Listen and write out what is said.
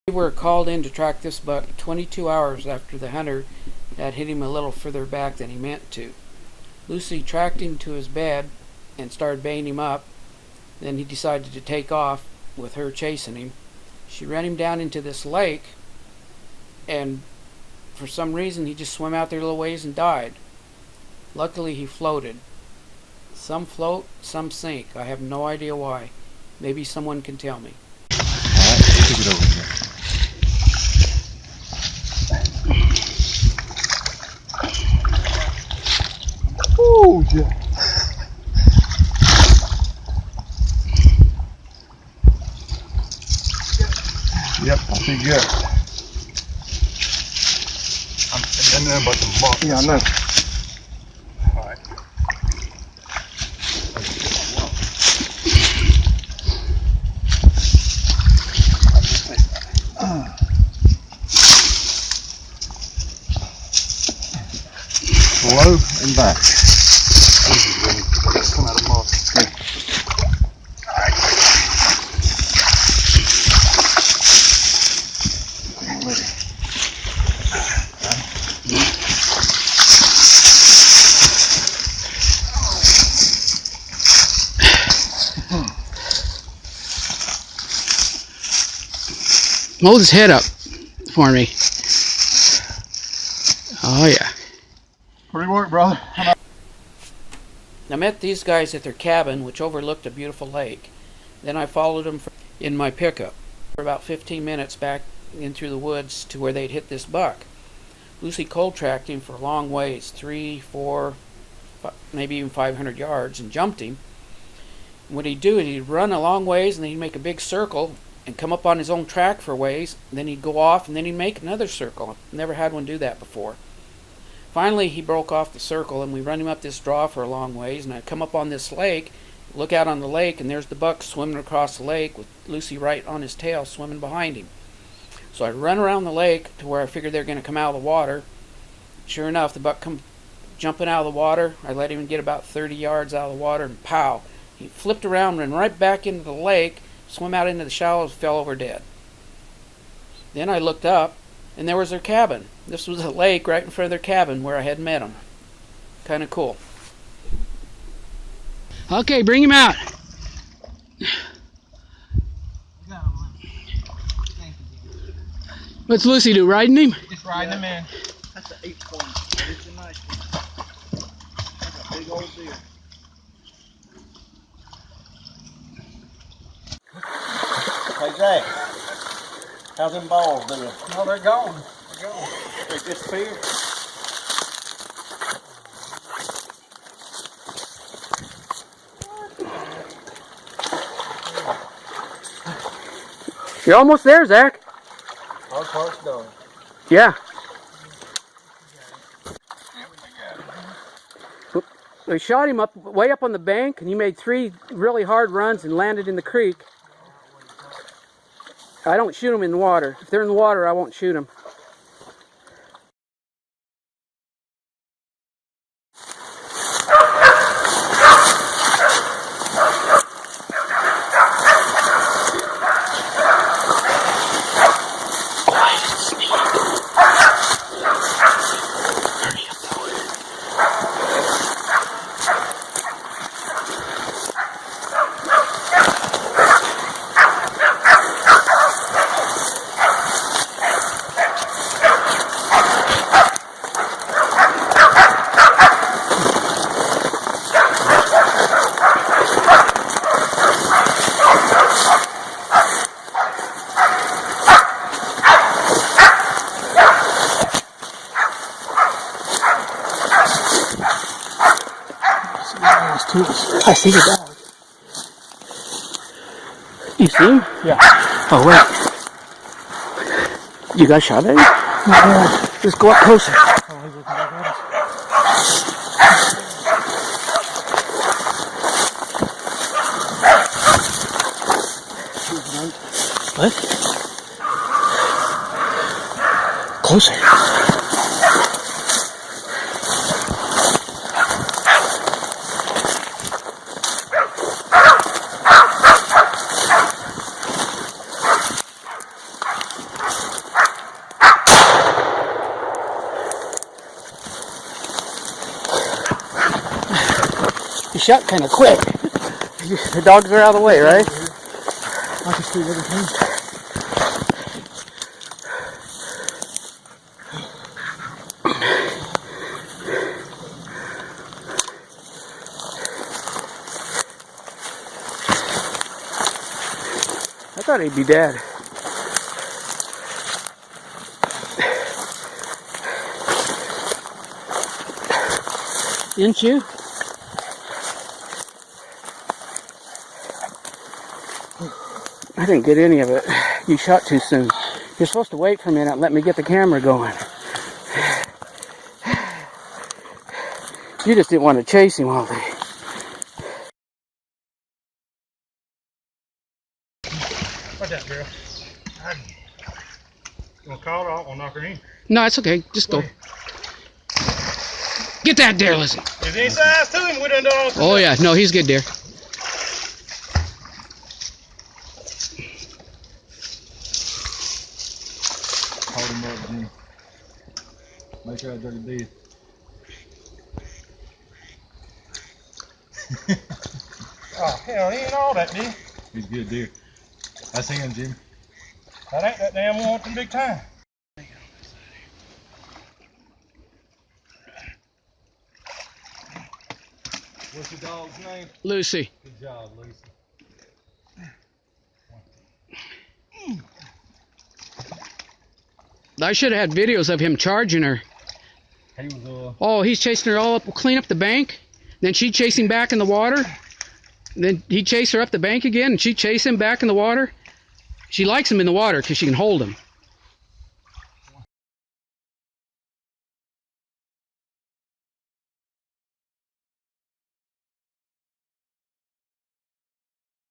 We were called in to track this buck 22 hours after the hunter had hit him a little further back than he meant to. Lucy tracked him to his bed and started baying him up. Then he decided to take off with her chasing him. She ran him down into this lake, and for some reason he just swam out there a little ways and died. Luckily he floated. Some float, some sink. I have no idea why. Maybe someone can tell me. Alright, take it over here. Oh, yeah. Yep, I see good. I'm nothing but the mark. Yeah, I know. Alright. Slow and back. Come out of the mark. Okay. Alright. Hold his head up for me. Oh yeah. Pretty work, brother. I met these guys at their cabin, which overlooked a beautiful lake. Then I followed them in my pickup for about 15 minutes back in through the woods to where they'd hit this buck. Lucy cold tracked him for a long ways, 3, 4, maybe even 500 yards, and jumped him. And what he'd do is he'd run a long ways, and then he'd make a big circle and come up on his own track for ways. And then he'd go off, and then he'd make another circle. I've never had one do that before. Finally, he broke off the circle, and we run him up this draw for a long ways, and I come up on this lake, look out on the lake, and there's the buck swimming across the lake with Lucy right on his tail swimming behind him. So I run around the lake to where I figured they're going to come out of the water. Sure enough, the buck come jumping out of the water. I let him get about 30 yards out of the water, and pow! He flipped around, ran right back into the lake, swam out into the shallows, fell over dead. Then I looked up, and there was their cabin. This was a lake right in front of their cabin where I had met them. Kind of cool. Okay, bring him out. What's Lucy do, riding him? Just riding him in. That's an 8-point. It's a nice one. That's a big old deer. Hey Zach, how's them balls doing? Oh, they're gone. They're gone. They disappeared? You're almost there, Zach. Our part's done. Yeah. We shot him up way up on the bank, and he made 3 really hard runs and landed in the creek. I don't shoot them in the water. If they're in the water, I won't shoot them. I see the dog. You see him? Yeah. Oh, wait. You got shot at him? Yeah. Just go up closer. Oh, he's looking back at us. What? Closer. You shot kind of quick. The dogs are out of the way, right? I can see everything. I thought he'd be dead. Didn't you? I didn't get any of it. You shot too soon. You're supposed to wait for a minute and let me get the camera going. You just didn't want to chase him all day. What's that, girl? You want to call her? I want to knock her in. No, it's okay. Just go. Get that deer, listen. Is any size to him? We done done all this. Oh yeah, no, he's good deer. Hold him up, Jim. Make sure I dirty dead. Oh, hell, he ain't all that, dude. He's good deer. That's him, Jim. That ain't that damn one with them big time. What's your dog's name? Lucy. Good job, Lucy. I should have had videos of him charging her. He was, Oh, he's chasing her all up, clean up the bank. Then she'd chase him back in the water. Then he'd chase her up the bank again, and she'd chase him back in the water. She likes him in the water because she can hold him.